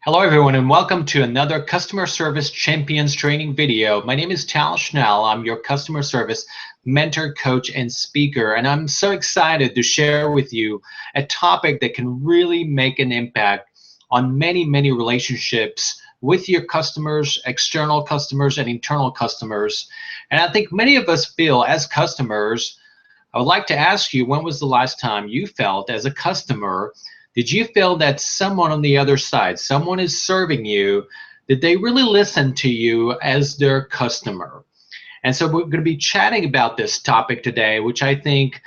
Hello everyone and welcome to another Customer Service Champions training video. My name is Tal Schnell. I'm your customer service mentor, coach, and speaker, and I'm so excited to share with you a topic that can really make an impact on many relationships with your customers, external customers, and internal customers. And I think many of us feel as customers, I would like to ask you, when was the last time you felt as a customer, did you feel that someone on the other side, someone is serving you, did they really listen to you as their customer? And so we're going to be chatting about this topic today, which I think,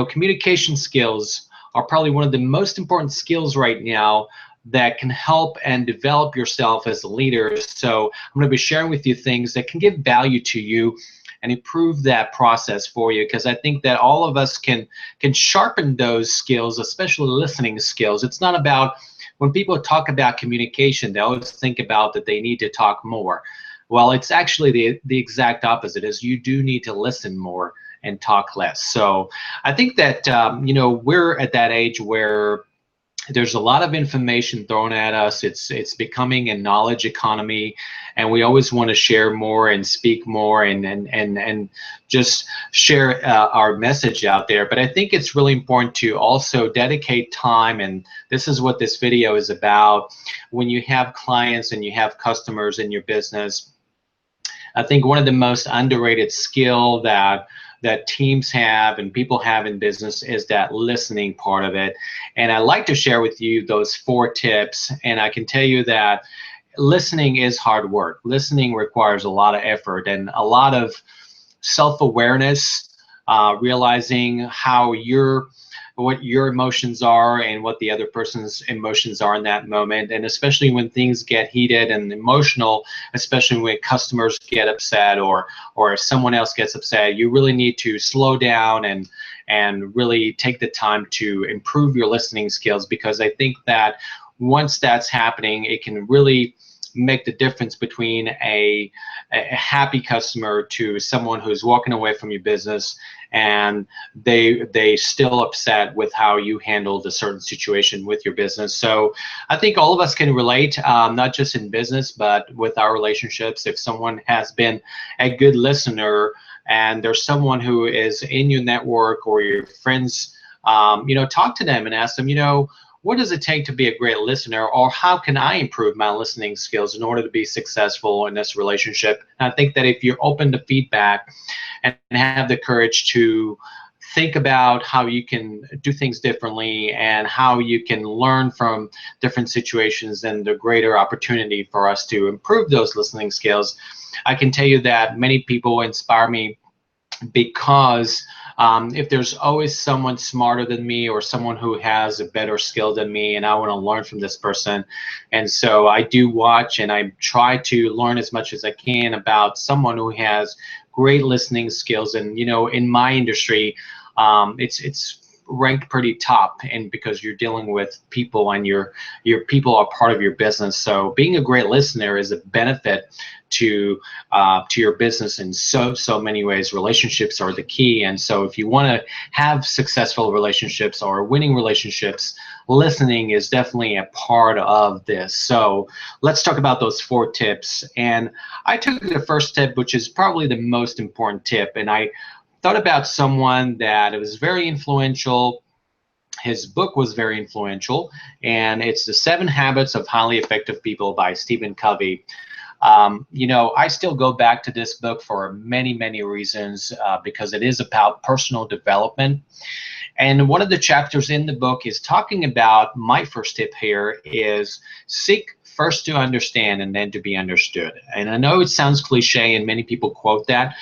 communication skills are probably one of the most important skills right now that can help and develop yourself as a leader. So I'm going to be sharing with you things that can give value to you and improve that process for you, because I think that all of us can sharpen those skills, especially listening skills. It's not about, when people talk about communication, they always think about that they need to talk more. Well, it's actually the exact opposite, is you do need to listen more and talk less. So I think that we're at that age where there's a lot of information thrown at us. It's becoming a knowledge economy, and we always want to share more and speak more and just share our message out there. But I think it's really important to also dedicate time, and this is what this video is about. When you have clients and you have customers in your business, I think one of the most underrated skill that teams have and people have in business is that listening part of it. And I'd like to share with you those 4 tips. And I can tell you that listening is hard work. Listening requires a lot of effort and a lot of self-awareness, realizing what your emotions are and what the other person's emotions are in that moment. And especially when things get heated and emotional, especially when customers get upset or someone else gets upset, you really need to slow down and really take the time to improve your listening skills, because I think that once that's happening, it can really make the difference between a happy customer to someone who's walking away from your business and they still upset with how you handled a certain situation with your business. So I think all of us can relate, not just in business, but with our relationships. If someone has been a good listener and there's someone who is in your network or your friends, talk to them and ask them, what does it take to be a great listener, or how can I improve my listening skills in order to be successful in this relationship? And I think that if you're open to feedback and have the courage to think about how you can do things differently and how you can learn from different situations, then the greater opportunity for us to improve those listening skills. I can tell you that many people inspire me because if there's always someone smarter than me or someone who has a better skill than me, and I want to learn from this person, and so I do watch and I try to learn as much as I can about someone who has great listening skills. And in my industry, it's ranked pretty top, and because you're dealing with people and your people are part of your business. So being a great listener is a benefit to your business in so many ways. Relationships are the key, and so if you want to have successful relationships or winning relationships, listening is definitely a part of this. So let's talk about those 4 tips. And I took the first tip, which is probably the most important tip, and I thought about someone that was very influential. His book was very influential, and it's The 7 Habits of Highly Effective People by Stephen Covey. I still go back to this book for many reasons, because it is about personal development. And one of the chapters in the book is talking about, my first tip here is seek first to understand and then to be understood. And I know it sounds cliche and many people quote that,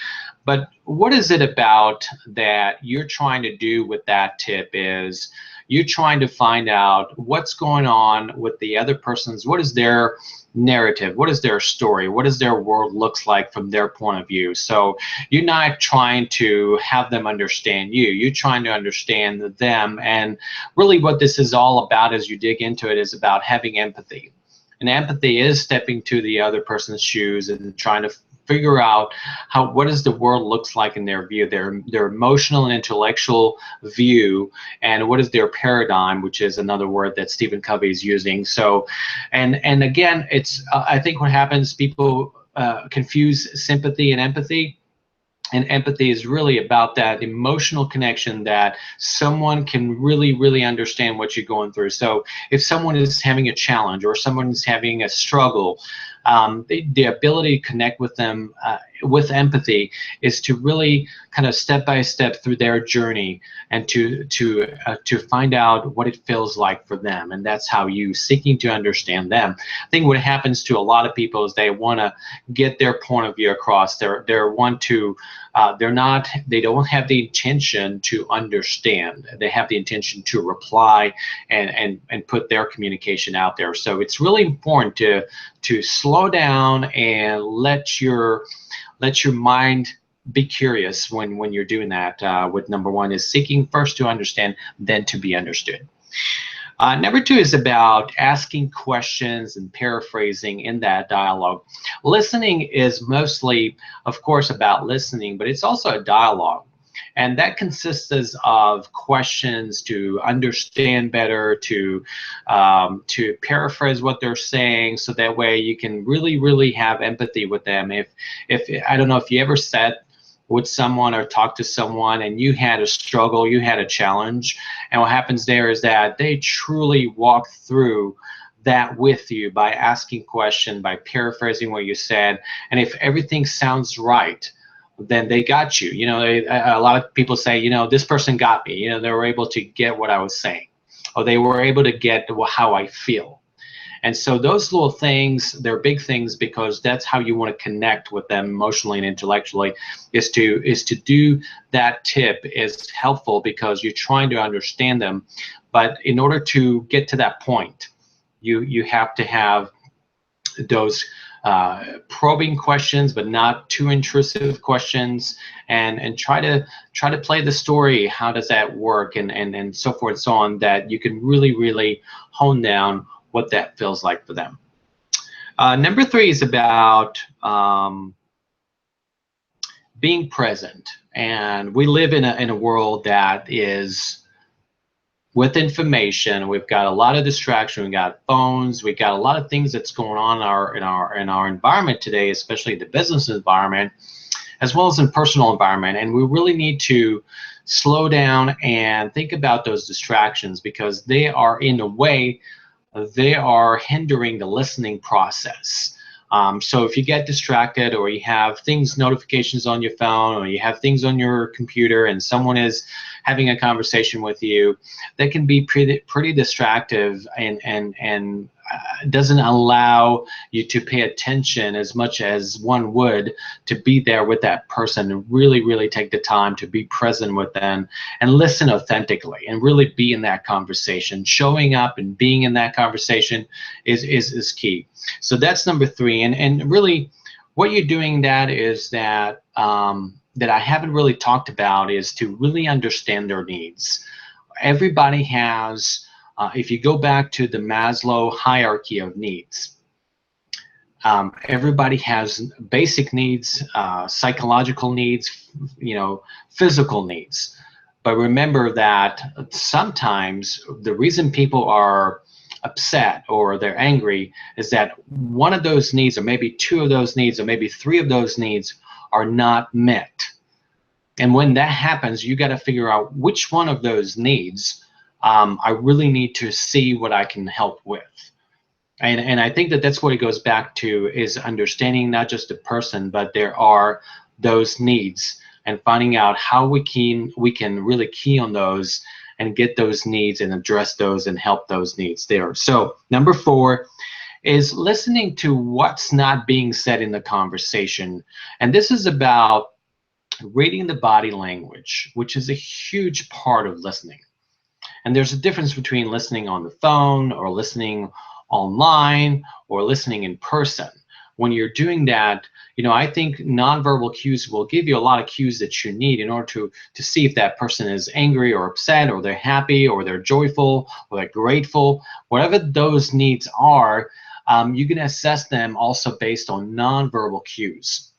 but what is it about that you're trying to do with that tip is you're trying to find out what's going on with the other person's, what is their narrative, what is their story, what does their world looks like from their point of view. So you're not trying to have them understand you, you're trying to understand them. And really what this is all about, as you dig into it, is about having empathy. And empathy is stepping to the other person's shoes and trying to figure out what does the world looks like in their view, their emotional and intellectual view, and what is their paradigm, which is another word that Stephen Covey is using. So, and again, it's I think what happens, people confuse sympathy and empathy. And empathy is really about that emotional connection, that someone can really, really understand what you're going through. So if someone is having a challenge or someone is having a struggle, the ability to connect with them with empathy is to really kind of step by step through their journey and to find out what it feels like for them. And that's how you seeking to understand them. I think what happens to a lot of people is they want to get their point of view across. They don't have the intention to understand. They have the intention to reply and put their communication out there. So it's really important to slow down and let your mind be curious when you're doing that. With number one is seeking first to understand, then to be understood. Number two is about asking questions and paraphrasing in that dialogue. Listening is mostly, of course, about listening, but it's also a dialogue. And that consists of questions to understand better, to paraphrase what they're saying, so that way you can really, really have empathy with them. If I don't know if you ever sat with someone or talked to someone and you had a struggle, you had a challenge, and what happens there is that they truly walk through that with you by asking questions, by paraphrasing what you said, and if everything sounds right, then they got you. You know, a lot of people say, you know, this person got me. You know, they were able to get what I was saying, or they were able to get how I feel. And so those little things, they're big things, because that's how you want to connect with them emotionally and intellectually, is to do that. Tip is helpful because you're trying to understand them. But in order to get to that point, you have to have those probing questions, but not too intrusive questions, and try to play the story. How does that work, and so forth and so on, that you can really, really hone down what that feels like for them. Number three is about being present. And we live in a world that is with information. We've got a lot of distraction. We've got phones. We've got a lot of things that's going on in our environment today, especially the business environment, as well as in personal environment. And we really need to slow down and think about those distractions, because they are, in a way, they are hindering the listening process. So if you get distracted, or you have notifications on your phone, or you have things on your computer, and someone is having a conversation with you, that can be pretty distractive, and doesn't allow you to pay attention as much as one would, to be there with that person and really, really take the time to be present with them and listen authentically and really be in that conversation. Showing up and being in that conversation is key. So that's number three. And really what you're doing that is that that I haven't really talked about, is to really understand their needs. Everybody has, if you go back to the Maslow hierarchy of needs, everybody has basic needs, psychological needs, physical needs. But remember that sometimes the reason people are upset or they're angry is that one of those needs, or maybe two of those needs, or maybe three of those needs are not met. And when that happens, you got to figure out which one of those needs I really need to see what I can help with. And I think that that's what it goes back to, is understanding not just the person, but there are those needs, and finding out how we can really key on those and get those needs and address those and help those needs there. So number four is listening to what's not being said in the conversation. And this is about reading the body language, which is a huge part of listening. And there's a difference between listening on the phone, or listening online, or listening in person. When you're doing that, I think nonverbal cues will give you a lot of cues that you need in order to see if that person is angry or upset, or they're happy, or they're joyful, or they're grateful. Whatever those needs are, you can assess them also based on nonverbal cues.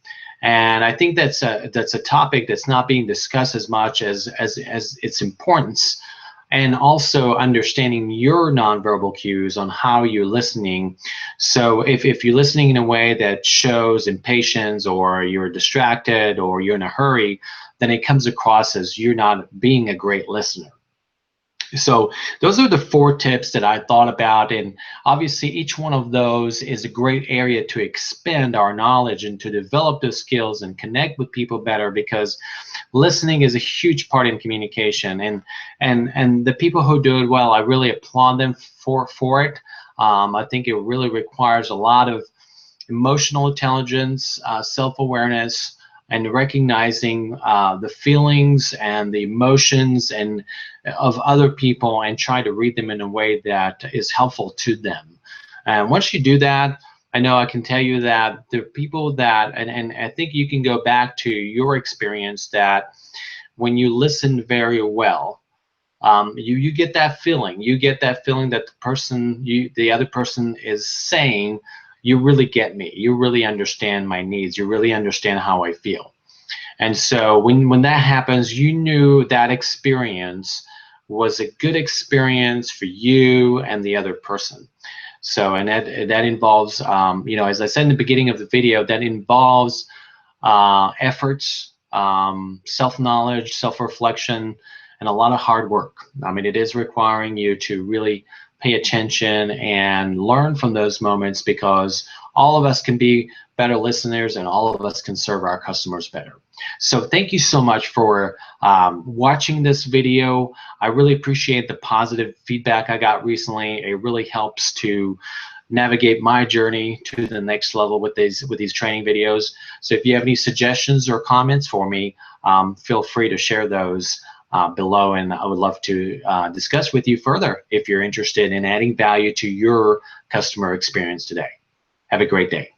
And I think that's a topic that's not being discussed as much as its importance, and also understanding your nonverbal cues on how you're listening. So if you're listening in a way that shows impatience, or you're distracted, or you're in a hurry, then it comes across as you're not being a great listener. So those are the 4 tips that I thought about, and obviously each one of those is a great area to expand our knowledge and to develop those skills and connect with people better, because listening is a huge part in communication, and the people who do it well, I really applaud them for it. I think it really requires a lot of emotional intelligence, self-awareness, and recognizing the feelings and the emotions and of other people, and try to read them in a way that is helpful to them. And once you do that, I know I can tell you that the people that, and I think you can go back to your experience, that when you listen very well, you get that feeling. You get that feeling that the other person is saying, you really get me. You really understand my needs. You really understand how I feel. And so when that happens, you knew that experience was a good experience for you and the other person. So, and that involves, as I said in the beginning of the video, that involves efforts, self-knowledge, self-reflection, and a lot of hard work. I mean, it is requiring you to really pay attention and learn from those moments, because all of us can be better listeners, and all of us can serve our customers better. So thank you so much for watching this video. I really appreciate the positive feedback I got recently. It really helps to navigate my journey to the next level with these training videos. So if you have any suggestions or comments for me, feel free to share those below, and I would love to discuss with you further if you're interested in adding value to your customer experience today. Have a great day.